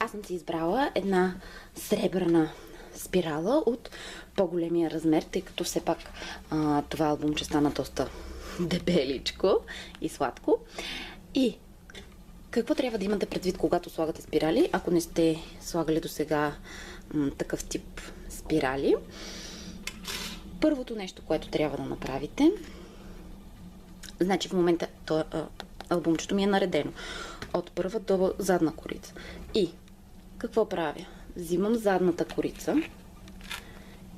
аз съм си избрала една сребърна спирала от по-големия размер, тъй като все пак това албумче стана доста дебеличко и сладко. И какво трябва да имате предвид, когато слагате спирали, ако не сте слагали до сега такъв тип спирали? Първото нещо, което трябва да направите, значи в момента албумчето ми е наредено от първа до задна корица. И какво правя? Взимам задната корица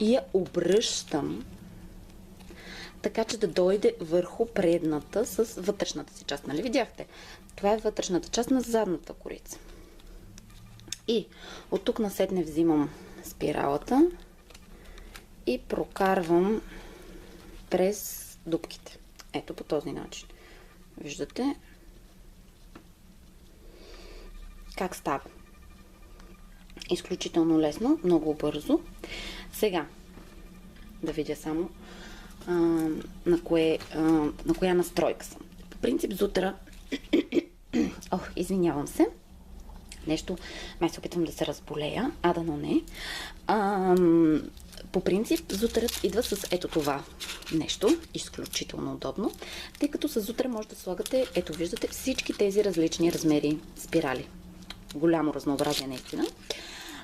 и я обръщам така, че да дойде върху предната с вътрешната си част. Нали видяхте? Това е вътрешната част на задната корица. И от тук насетне взимам спиралата и прокарвам през дупките. Ето по този начин. Виждате как става. Изключително лесно, много бързо. Сега да видя само на коя настройка съм. По принцип зутера извинявам се. Нещо, май се опитвам да се разболея, дано не. По принцип зутерът идва с ето това нещо, изключително удобно, тъй като с зутера може да слагате, ето виждате, всички тези различни размери спирали. Голямо разнообразие наистина.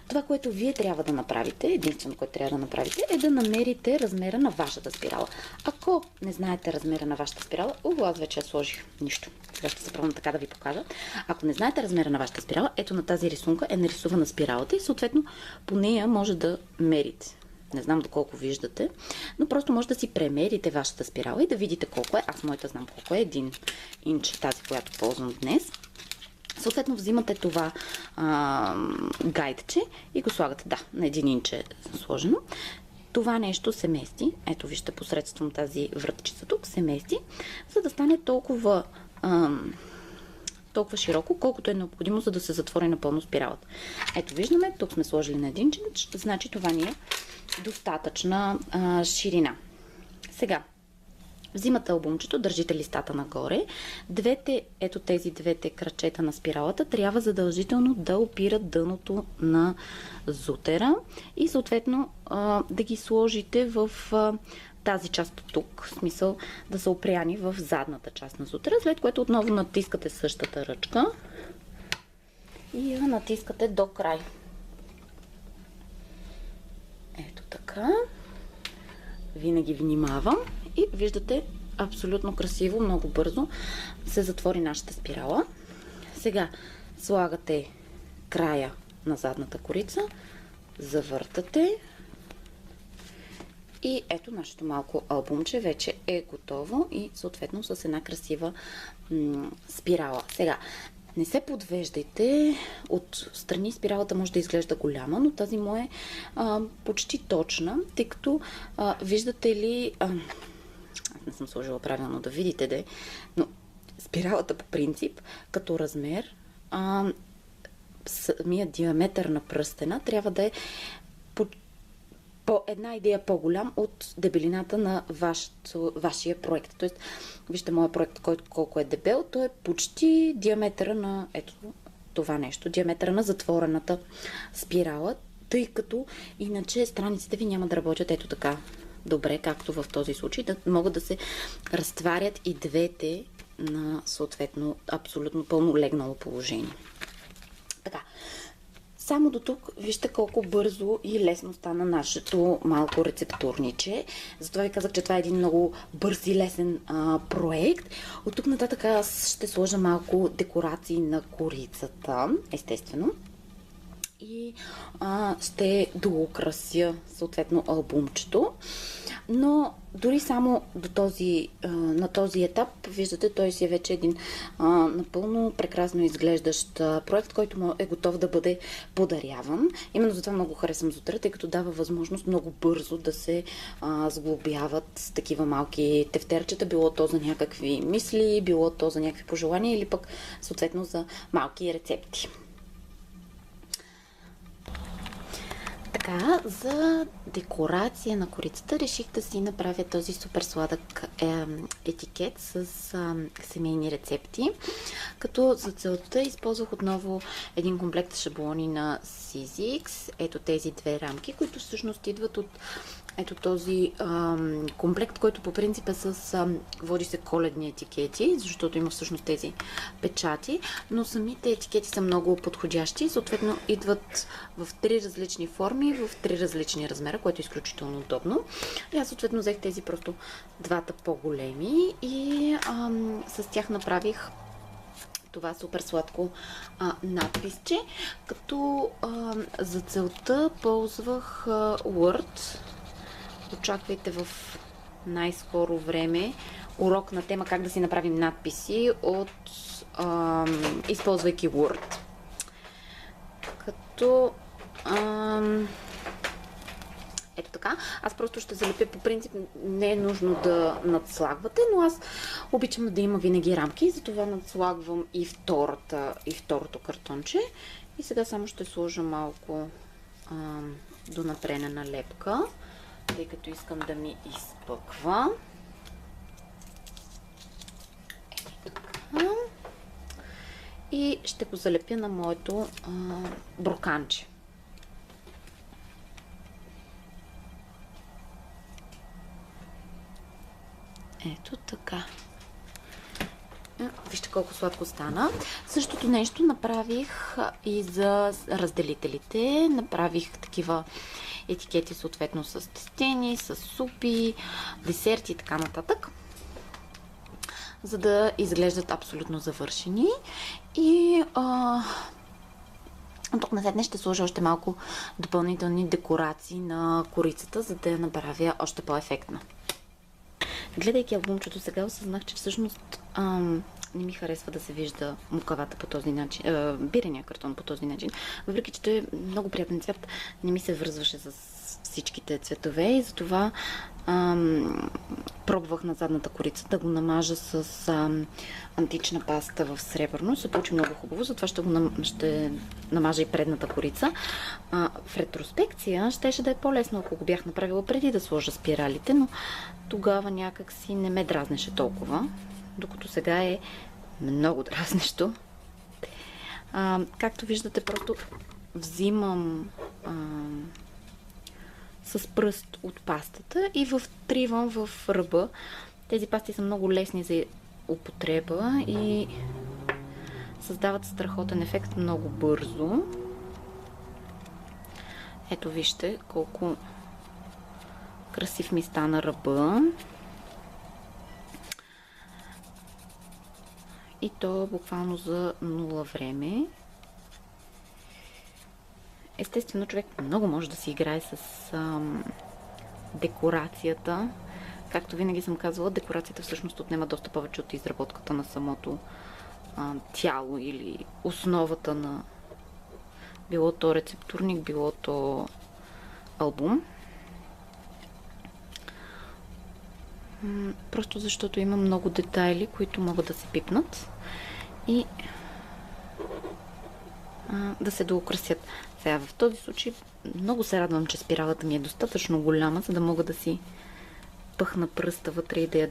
Това, което вие трябва да направите, единствено, което трябва да направите, е да намерите размера на вашата спирала. Ако не знаете размера на вашата спирала, аз вече я сложих нищо. Сега ще се пробвам така да ви покажа. Ако не знаете размера на вашата спирала, ето на тази рисунка е нарисувана спиралата и съответно по нея може да мерите. Не знам доколко виждате, но просто може да си премерите вашата спирала и да видите колко е. Аз моята знам колко е, 1 инч, тази, която ползвам днес. Съответно взимате това гайдче и го слагате, на 1 инч е сложено. Това нещо се мести, ето вижте посредством тази вратчица тук, се мести, за да стане толкова широко, колкото е необходимо, за да се затвори напълно спиралата. Ето виждаме, тук сме сложили на 1 инч, значи това ни е достатъчна ширина. Сега взимате албумчето, държите листата нагоре. Ето тези двете крачета на спиралата трябва задължително да опират дъното на зутера и съответно да ги сложите в тази част тук, в смисъл да са опряни в задната част на зутера, след което отново натискате същата ръчка и я натискате до край. Ето така. Винаги внимавам и виждате абсолютно красиво, много бързо се затвори нашата спирала. Сега слагате края на задната корица, завъртате и ето нашето малко албумче вече е готово и съответно с една красива спирала. Сега не се подвеждайте, от страни спиралата може да изглежда голяма, но тази му е почти точна, тъй като виждате ли, аз не съм сложила правилно да видите, но спиралата по принцип, като размер, самия диаметър на пръстена трябва да е по една идея по-голям от дебелината на вашия проект. Тоест, вижте моя проект, който колко е дебел, то е почти диаметъра на ето това нещо, диаметъра на затворената спирала, тъй като иначе страниците ви няма да работят ето така добре, както в този случай, да могат да се разтварят и двете на съответно абсолютно пълно легнало положение. Така. Само до тук вижте колко бързо и лесно стана нашето малко рецептурниче. Затова ви казах, че това е един много бърз и лесен проект. От тук нататък аз ще сложа малко декорации на корицата, естествено. И ще доукрася съответно албумчето. Но дори само на този етап, виждате, той си е вече един напълно прекрасно изглеждащ проект, който е готов да бъде подаряван. Именно затова много харесвам зутера, тъй като дава възможност много бързо да се сглобяват с такива малки тефтерчета, било то за някакви мисли, било то за някакви пожелания или пък съответно за малки рецепти. Така, за декорация на корицата реших да си направя този супер сладък етикет с семейни рецепти. Като за целта използвах отново един комплект шаблони на Sizzix. Ето тези две рамки, които всъщност идват от ето този комплект, който по принцип е с води се коледни етикети, защото има всъщност тези печати, но самите етикети са много подходящи и съответно идват в 3 различни форми, в 3 различни размера, което е изключително удобно. И аз съответно взех тези просто двата по-големи и с тях направих това супер сладко надписче, като за целта ползвах Word. Очаквайте в най-скоро време урок на тема как да си направим надписи използвайки Word. Като ето така. Аз просто ще залепя, по принцип не е нужно да надслагвате, но аз обичам да има винаги рамки, затова надслагвам и второто картонче. И сега само ще сложа малко донатренена лепка, тъй като искам да ми изпъква. Ето така. И ще го залепя на моето броканче. Ето така. Вижте колко сладко стана. Същото нещо направих и за разделителите. Направих такива етикети съответно с тестени, с супи, десерти и така нататък, за да изглеждат абсолютно завършени. И тук насетне ще сложа още малко допълнителни декорации на корицата, за да я направя още по-ефектна. Гледайки албумчето сега, осъзнах, че всъщност не ми харесва да се вижда мукавата по този начин, бирения картон по този начин. Въпреки че той е много приятен цвят, не ми се връзваше с всичките цветове и затова пробвах на задната корица да го намажа с антична паста в сребърно. Се получи много хубаво, затова ще намажа и предната корица. В ретроспекция щеше да е по-лесно, ако го бях направила преди да сложа спиралите, но тогава някак си не ме дразнеше толкова, докато сега е много дразнещо. Както виждате, просто взимам с пръст от пастата и втривам в ръба. Тези пасти са много лесни за употреба и създават страхотен ефект много бързо. Ето вижте колко красив ми стана ръба. И то буквално за 0 време. Естествено, човек много може да си играе с декорацията. Както винаги съм казвала, декорацията всъщност отнема доста повече от изработката на самото тяло или основата на било то рецептурник, било то албум. Просто защото има много детайли, които могат да се пипнат и да се доукрасят. Сега в този случай много се радвам, че спиралата ми е достатъчно голяма, за да мога да си пъхна пръста вътре и да я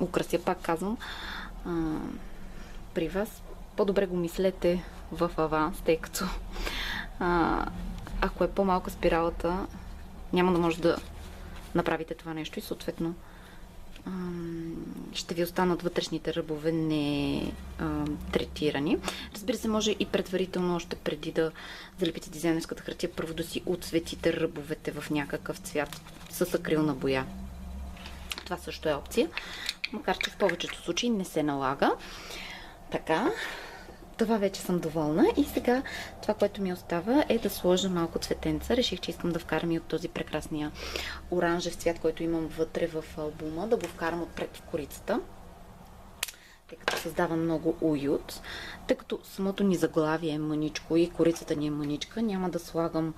украся. Пак казвам, при вас по-добре го мислете в аванс, тъй като ако е по-малка спиралата, няма да може да направите това нещо и съответно ще ви останат вътрешните ръбове не третирани. Разбира се, може и предварително, още преди да залепите дизайнерската хартия, първо да си отцветите ръбовете в някакъв цвят с акрилна боя. Това също е опция, макар че в повечето случаи не се налага. Така, това вече съм доволна и сега това, което ми остава е да сложа малко цветенца. Реших, че искам да вкарам и от този прекрасния оранжев цвят, който имам вътре в албума, да го вкарам отпред в корицата, тъй като създава много уют. Тъй като самото ни заглавие е мъничко и корицата ни е мъничка, няма да слагам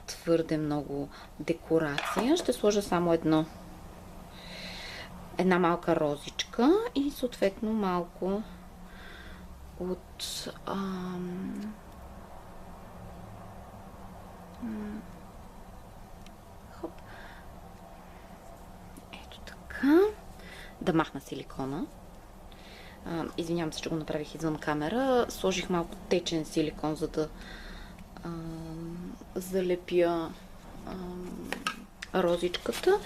твърде много декорация. Ще сложа само една малка розичка и съответно малко от Така. Да махна силикона. Извинявам се, че го направих извън камера. Сложих малко течен силикон, за да залепя розичката.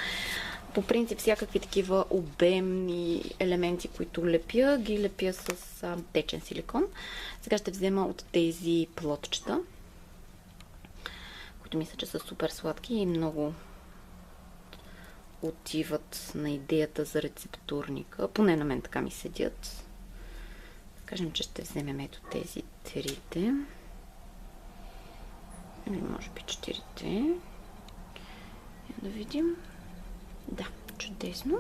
По принцип, всякакви такива обемни елементи, които лепя, ги лепя с течен силикон. Сега ще взема от тези плотчета, които мисля, че са супер сладки и много отиват на идеята за рецептурника. Поне на мен така ми седят. Кажем, че ще вземем ето тези трите. Или може би четирите. Да видим. Да, чудесно.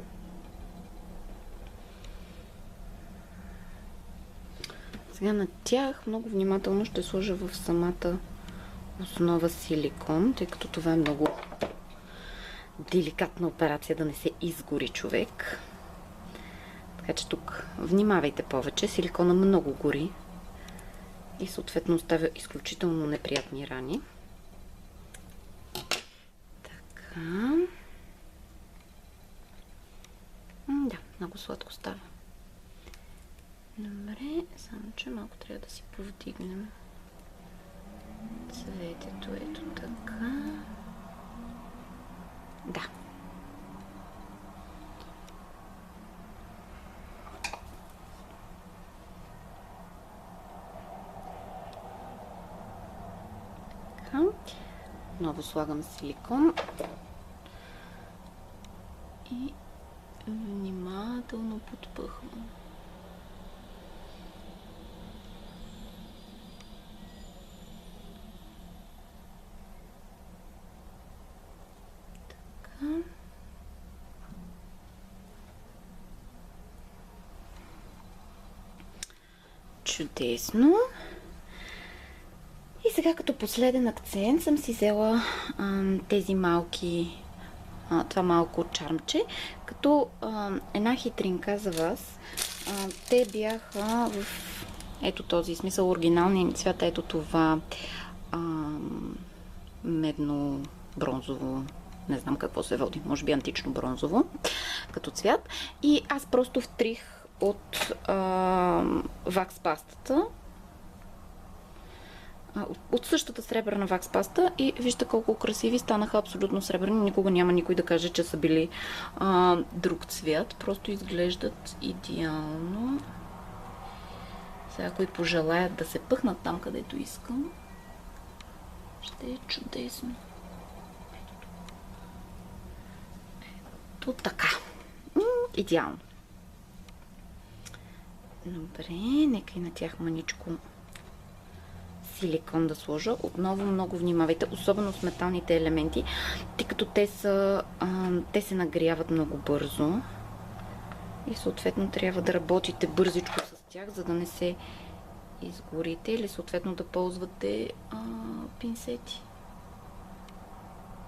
Сега на тях много внимателно ще сложа в самата основа силикон, тъй като това е много деликатна операция, да не се изгори човек. Така че тук внимавайте повече. Силикона много гори и съответно оставя изключително неприятни рани. Така. Да, много сладко става. Добре, само че малко трябва да си повдигнем цветето. Ето така. Да. Така. Отново слагам силикон. И внимателно подпъхвам. Така. Чудесно. И сега като последен акцент съм си взела тези малки, това малко чармче, като една хитринка за вас. Те бяха в ето този смисъл, оригиналния цвят, ето това медно-бронзово, не знам какво се води, може би антично-бронзово като цвят. И аз просто втрих от вакс пастата, от същата сребърна вакс паста и вижте колко красиви станаха, абсолютно сребърни. Никога няма никой да каже, че са били друг цвят. Просто изглеждат идеално. Сега, ако и пожелаят да се пъхнат там, където искам, ще е чудесно. Ето така. Идеално. Добре, нека и на тях маничко силикон да сложа. Отново много внимавайте, особено с металните елементи, тъй като те се нагряват много бързо и съответно трябва да работите бързичко с тях, за да не се изгорите или съответно да ползвате пинцети.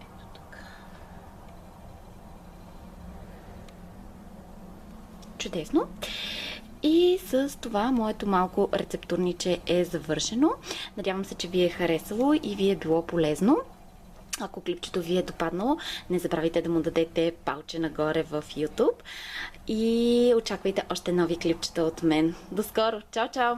Ето така. Чудесно! И с това моето малко рецептурниче е завършено. Надявам се, че ви е харесало и ви е било полезно. Ако клипчето ви е допаднало, не забравяйте да му дадете палче нагоре в YouTube. И очаквайте още нови клипчета от мен. До скоро! Чао, чао!